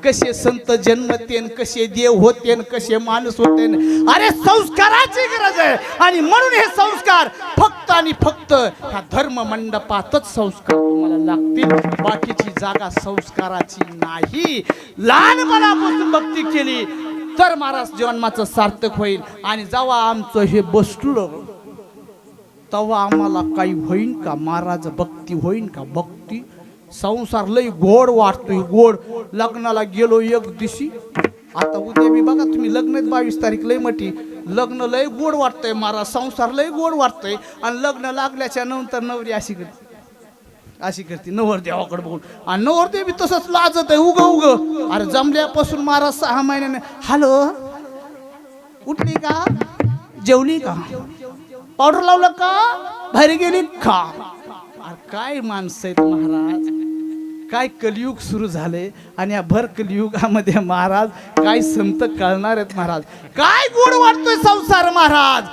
कसे संत जन्मतेन, कसे देव होतेन, कसे माणूस होतेन. अरे संस्काराची गरज आहे आणि म्हणून हे संस्कार फक्त आणि फक्त ह्या धर्म मंडपातच संस्कार तुम्हाला लागतील. बाकीची जागा संस्काराची नाही. लहानपणापासून भक्ती केली तर महाराज जन्माचं सार्थक होईल. आणि जेव्हा आमचं हे बसलं तेव्हा आम्हाला काही होईन का महाराज? भक्ती होईन का? भक्ती संसार लय गोड वाटतोय, गोड. लग्नाला गेलो एक दिवशी, आता उद्या मी बघा तुम्ही लग्न 22 तारीख लय मोठी, लग्न लय गोड वाटतंय महाराज, संसार लय गोड वाटतंय. आणि लग्न लागल्याच्या नंतर नवरी अशी करते नवरदेवाकडे बघून. आणि नवरदेव बी तसंच लाजत आहे उग. अरे जमल्यापासून महाराज 6 महिन्याने हॅलो उठली का, जेवली का, पावडर लावलं का, बाहेर गेली का. अरे काय माणसं आहेत महाराज, काय कलियुग सुरू झाले. आणि या भर कलियुगामध्ये महाराज काय संत कळणार आहेत महाराज. काय गोड वाटतोय संसार महाराज.